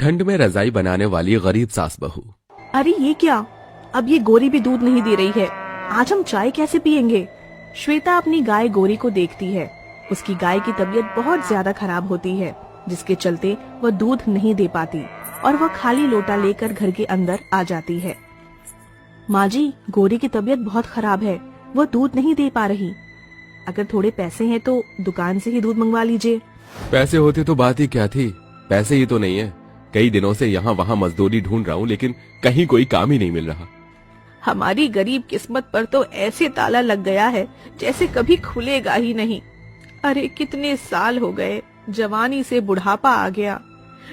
ठंड में रजाई बनाने वाली गरीब सास बहू। अरे ये क्या, अब ये गोरी भी दूध नहीं दे रही है। आज हम चाय कैसे पियेंगे? श्वेता अपनी गाय गोरी को देखती है। उसकी गाय की तबीयत बहुत ज्यादा खराब होती है, जिसके चलते वह दूध नहीं दे पाती और वह खाली लोटा लेकर घर के अंदर आ जाती है। माँ जी, गोरी की तबीयत बहुत खराब है, वह दूध नहीं दे पा रही। अगर थोड़े पैसे हैं तो दुकान से ही दूध मंगवा लीजिए। पैसे होते तो बात ही क्या थी, पैसे ही तो नहीं है। कई दिनों से यहाँ वहाँ मजदूरी ढूंढ रहा हूँ, लेकिन कहीं कोई काम ही नहीं मिल रहा। हमारी गरीब किस्मत पर तो ऐसे ताला लग गया है जैसे कभी खुलेगा ही नहीं। अरे कितने साल हो गए, जवानी से बुढ़ापा आ गया,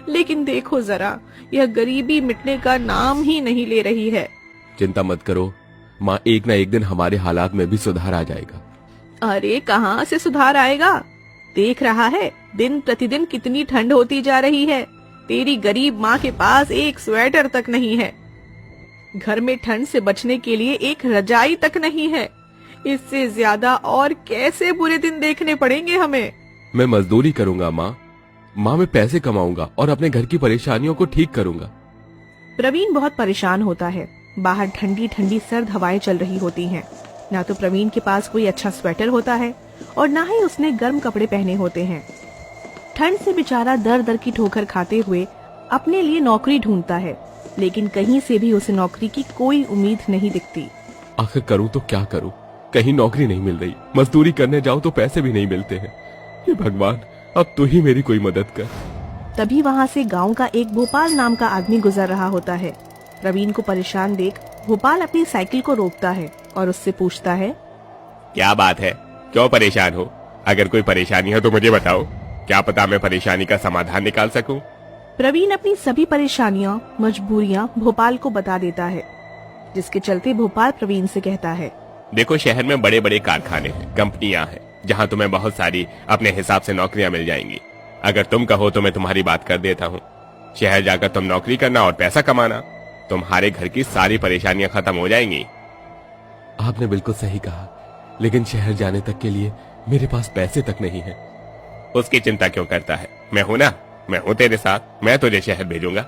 लेकिन देखो जरा, यह गरीबी मिटने का नाम ही नहीं ले रही है। चिंता मत करो माँ, एक न एक दिन हमारे हालात में भी सुधार आ जाएगा। अरे कहाँ से सुधार आएगा? देख रहा है दिन प्रतिदिन कितनी ठंड होती जा रही है। तेरी गरीब माँ के पास एक स्वेटर तक नहीं है। घर में ठंड से बचने के लिए एक रजाई तक नहीं है। इससे ज्यादा और कैसे बुरे दिन देखने पड़ेंगे हमें। मैं मजदूरी करूंगा माँ, मैं पैसे कमाऊंगा और अपने घर की परेशानियों को ठीक करूंगा। प्रवीण बहुत परेशान होता है। बाहर ठंडी ठंडी सर्द हवाएं चल रही होती हैं। ना तो प्रवीण के पास कोई अच्छा स्वेटर होता है और ना ही उसने गर्म कपड़े पहने होते हैं। ठंड से बेचारा दर दर की ठोकर खाते हुए अपने लिए नौकरी ढूंढता है, लेकिन कहीं से भी उसे नौकरी की कोई उम्मीद नहीं दिखती। आखिर करूं तो क्या करूं, कहीं नौकरी नहीं मिल रही, मजदूरी करने जाऊं तो पैसे भी नहीं मिलते हैं। ये भगवान, अब तू ही मेरी कोई मदद कर। तभी वहाँ से गांव का एक भोपाल नाम का आदमी गुजर रहा होता है। प्रवीण को परेशान देख भोपाल अपनी साइकिल को रोकता है और उससे पूछता है, क्या बात है, क्यों परेशान हो? अगर कोई परेशानी है तो मुझे बताओ, क्या पता मैं परेशानी का समाधान निकाल सकूं। प्रवीण अपनी सभी परेशानियां, मजबूरियां भोपाल को बता देता है, जिसके चलते भोपाल प्रवीण से कहता है, देखो, शहर में बड़े बड़े कारखाने हैं, कंपनियां हैं, जहां तुम्हें बहुत सारी अपने हिसाब से नौकरियां मिल जाएंगी। अगर तुम कहो तो मैं तुम्हारी बात कर देता हूँ। शहर जाकर तुम नौकरी करना और पैसा कमाना, तुम्हारे घर की सारी परेशानियां खत्म हो जाएंगी। आपने बिल्कुल सही कहा, लेकिन शहर जाने तक के लिए मेरे पास पैसे तक नहीं है। उसकी चिंता क्यों करता है, मैं हूं ना, मैं हूं तेरे साथ, मैं तुझे शहर भेजूंगा।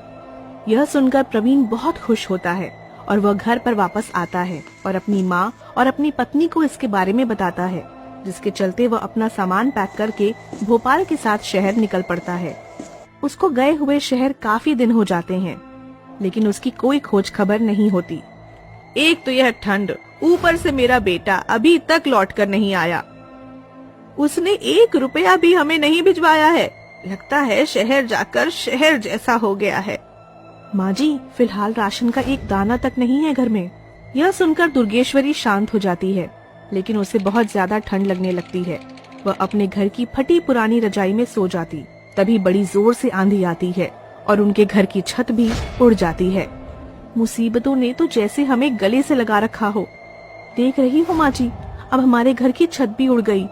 यह सुनकर प्रवीण बहुत खुश होता है और वह घर पर वापस आता है और अपनी माँ और अपनी पत्नी को इसके बारे में बताता है, जिसके चलते वह अपना सामान पैक करके भोपाल के साथ शहर निकल पड़ता है। उसको गए हुए शहर काफी दिन हो जाते हैं, लेकिन उसकी कोई खोज खबर नहीं होती। एक तो यह ठंड, ऊपर से मेरा बेटा अभी तक लौट कर नहीं आया। उसने 1 रुपया भी हमें नहीं भिजवाया है। लगता है शहर जाकर शहर जैसा हो गया है। माँ जी, फिलहाल राशन का एक दाना तक नहीं है घर में। यह सुनकर दुर्गेश्वरी शांत हो जाती है, लेकिन उसे बहुत ज्यादा ठंड लगने लगती है। वह अपने घर की फटी पुरानी रजाई में सो जाती। तभी बड़ी जोर से आंधी आती है और उनके घर की छत भी उड़ जाती है। मुसीबतों ने तो जैसे हमें गले से लगा रखा हो। देख रही हो माँ जी, अब हमारे घर की छत भी उड़ गई।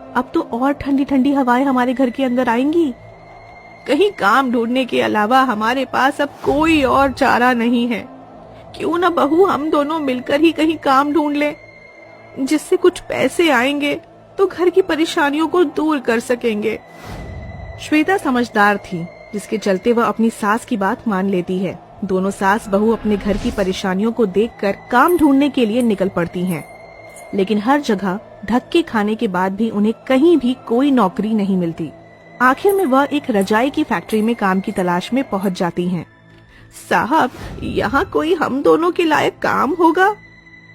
अब तो और ठंडी ठंडी हवाएं हमारे घर के अंदर आएंगी। कहीं काम ढूंढने के अलावा हमारे पास अब कोई और चारा नहीं है। क्यों न बहू, हम दोनों मिलकर ही कहीं काम ढूंढ लें, जिससे कुछ पैसे आएंगे तो घर की परेशानियों को दूर कर सकेंगे। श्वेता समझदार थी, जिसके चलते वह अपनी सास की बात मान लेती है। दोनों सास बहू अपने घर की परेशानियों को देखकर काम ढूंढने के लिए निकल पड़ती हैं। लेकिन हर जगह धक्के खाने के बाद भी उन्हें कहीं भी कोई नौकरी नहीं मिलती। आखिर में वह एक रजाई की फैक्ट्री में काम की तलाश में पहुंच जाती हैं। साहब, यहाँ कोई हम दोनों के लायक काम होगा?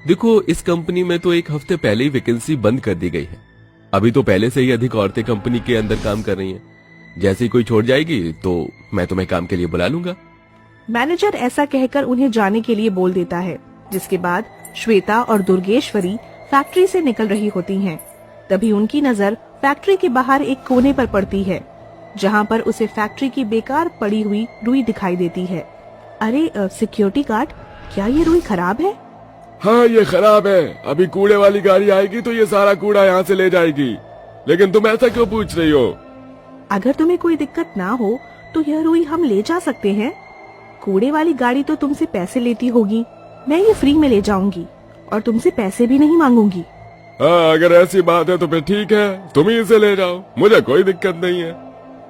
देखो, इस कंपनी में तो 1 हफ्ते पहले ही वैकेंसी बंद कर दी गई है। अभी तो पहले से ही अधिक औरतें कंपनी के अंदर काम कर रही हैं। जैसे ही कोई छोड़ जाएगी तो मैं तुम्हें काम के लिए बुला लूंगा। मैनेजर ऐसा कहकर उन्हें जाने के लिए बोल देता है, जिसके बाद श्वेता और दुर्गेश्वरी फैक्ट्री से निकल रही होती हैं। तभी उनकी नजर फैक्ट्री के बाहर एक कोने पर पड़ती है, जहां पर उसे फैक्ट्री की बेकार पड़ी हुई रुई दिखाई देती है। अरे सिक्योरिटी गार्ड, क्या ये रुई खराब है? हाँ, ये खराब है। अभी कूड़े वाली गाड़ी आएगी तो ये सारा कूड़ा यहाँ से ले जाएगी। लेकिन तुम ऐसा क्यों पूछ रही हो? अगर तुम्हें कोई दिक्कत ना हो तो यह रुई हम ले जा सकते हैं। कूड़े वाली गाड़ी तो तुमसे पैसे लेती होगी, मैं ये फ्री में ले जाऊंगी और तुमसे पैसे भी नहीं मांगूंगी। हाँ, अगर ऐसी बात है तो फिर ठीक है, तुम ही इसे ले जाओ, मुझे कोई दिक्कत नहीं है।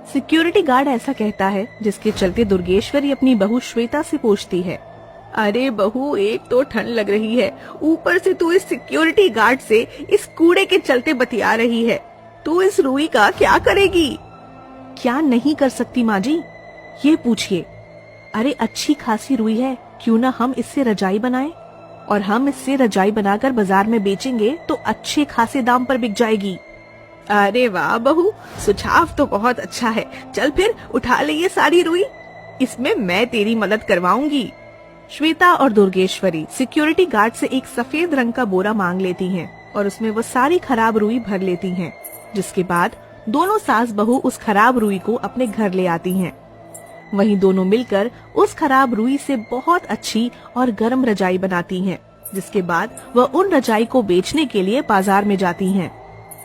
सिक्योरिटी गार्ड ऐसा कहता है, जिसके चलते दुर्गेश्वरी अपनी बहू श्वेता से पूछती है, अरे बहू, एक तो ठंड लग रही है, ऊपर से तू इस सिक्योरिटी गार्ड से इस कूड़े के चलते बतिया रही है, तू इस रुई का क्या करेगी? क्या नहीं कर सकती माँ जी, ये पूछिए। अरे अच्छी खासी रुई है, क्यों ना हम इससे रजाई बनाएं, और हम इससे रजाई बनाकर बाजार में बेचेंगे तो अच्छे खासे दाम पर बिक जाएगी। अरे वाह बहू, सुझाव तो बहुत अच्छा है, चल फिर उठा ले ये सारी रुई, इसमें मैं तेरी मदद करवाऊंगी। श्वेता और दुर्गेश्वरी सिक्योरिटी गार्ड से एक सफेद रंग का बोरा मांग लेती हैं और उसमें वो सारी खराब रुई भर लेती हैं, जिसके बाद दोनों सास बहू उस खराब रुई को अपने घर ले आती हैं। वहीं दोनों मिलकर उस खराब रुई से बहुत अच्छी और गर्म रजाई बनाती हैं, जिसके बाद वह उन रजाई को बेचने के लिए बाजार में जाती हैं।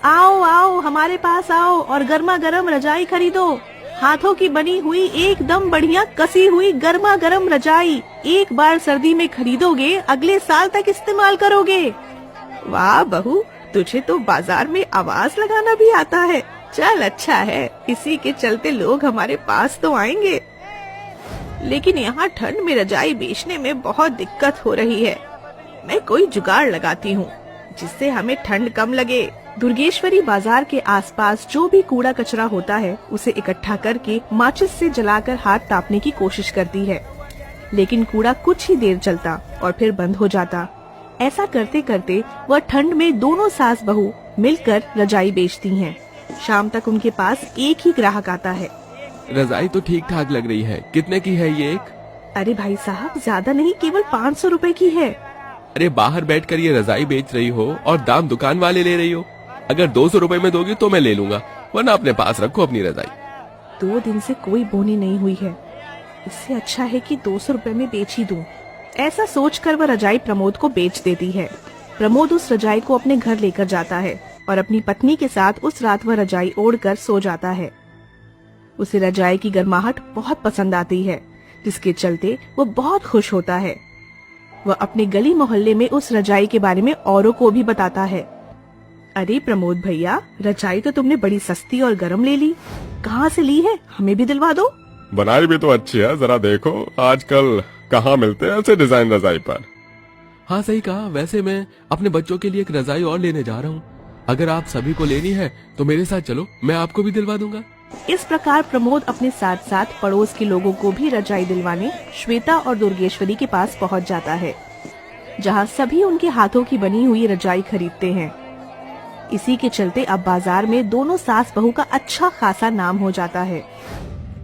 आओ आओ, हमारे पास आओ और गर्मा गर्म रजाई खरीदो, हाथों की बनी हुई एकदम बढ़िया कसी हुई गर्मा गर्म रजाई, एक बार सर्दी में खरीदोगे अगले साल तक इस्तेमाल करोगे। वाह बहू, तुझे तो बाजार में आवाज लगाना भी आता है, चल अच्छा है, इसी के चलते लोग हमारे पास तो आएंगे। लेकिन यहाँ ठंड में रजाई बेचने में बहुत दिक्कत हो रही है, मैं कोई जुगाड़ लगाती हूँ जिससे हमें ठंड कम लगे। दुर्गेश्वरी बाजार के आसपास जो भी कूड़ा कचरा होता है उसे इकट्ठा करके माचिस से जलाकर हाथ तापने की कोशिश करती है, लेकिन कूड़ा कुछ ही देर चलता और फिर बंद हो जाता। ऐसा करते करते वह ठंड में दोनों सास बहू मिलकर रजाई बेचती हैं। शाम तक उनके पास एक ही ग्राहक आता है। रजाई तो ठीक ठाक लग रही है, कितने की है ये एक? अरे भाई साहब, ज्यादा नहीं, केवल 500 रुपए की है। अरे बाहर बैठकर ये रजाई बेच रही हो और दाम दुकान वाले ले रही हो, अगर 200 रुपए में दोगी तो मैं ले लूंगा, वरना अपने पास रखो अपनी रजाई। 2 दिन से कोई बोनी नहीं हुई है, इससे अच्छा है कि 200 रुपए में बेच ही दूं। ऐसा सोचकर वह रजाई प्रमोद को बेच देती है। प्रमोद उस रजाई को अपने घर लेकर जाता है और अपनी पत्नी के साथ उस रात वह रजाई ओढ़कर सो जाता है। उसे रजाई की गर्माहट बहुत पसंद आती है, जिसके चलते वो बहुत खुश होता है। वह अपने गली मोहल्ले में उस रजाई के बारे में औरों को भी बताता है। अरे प्रमोद भैया, रजाई तो तुमने बड़ी सस्ती और गर्म ले ली, कहाँ से ली है, हमें भी दिलवा दो। बनाई भी तो अच्छी है, जरा देखो आजकल कहाँ मिलते हैं ऐसे डिजाइन रजाई पर। हाँ सही कहा, वैसे मैं अपने बच्चों के लिए एक रजाई और लेने जा रहा हूँ, अगर आप सभी को लेनी है तो मेरे साथ चलो, मैं आपको भी दिलवा दूंगा। इस प्रकार प्रमोद अपने साथ साथ पड़ोस के लोगों को भी रजाई दिलवाने श्वेता और दुर्गेश्वरी के पास पहुंच जाता है, जहां सभी उनके हाथों की बनी हुई रजाई खरीदते हैं। इसी के चलते अब बाजार में दोनों सास बहू का अच्छा खासा नाम हो जाता है,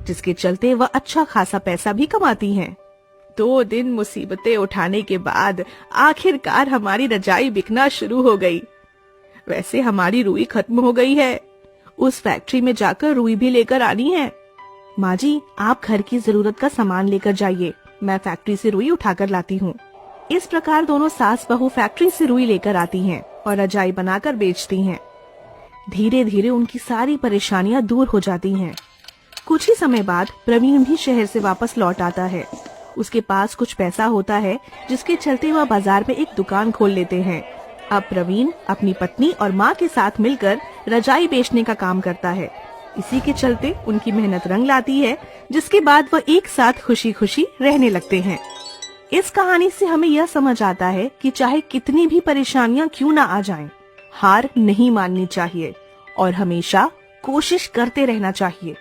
जिसके चलते वह अच्छा खासा पैसा भी कमाती हैं। 2 दिन मुसीबतें उठाने के बाद आखिरकार हमारी रजाई बिकना शुरू हो गई। वैसे हमारी रुई खत्म हो गई है, उस फैक्ट्री में जाकर रुई भी लेकर आनी है। माँ जी, आप घर की जरूरत का सामान लेकर जाइए, मैं फैक्ट्री से रुई उठाकर लाती हूँ। इस प्रकार दोनों सास बहू फैक्ट्री से रुई लेकर आती हैं और रजाई बनाकर बेचती हैं। धीरे धीरे उनकी सारी परेशानियां दूर हो जाती हैं। कुछ ही समय बाद प्रवीण भी शहर से वापस लौट आता है। उसके पास कुछ पैसा होता है, जिसके चलते वह बाजार में एक दुकान खोल लेते हैं। अब प्रवीण अपनी पत्नी और माँ के साथ मिलकर रजाई बेचने का काम करता है। इसी के चलते उनकी मेहनत रंग लाती है, जिसके बाद वह एक साथ खुशी खुशी रहने लगते हैं। इस कहानी से हमें यह समझ आता है कि चाहे कितनी भी परेशानियां क्यों ना आ जाएं, हार नहीं माननी चाहिए और हमेशा कोशिश करते रहना चाहिए।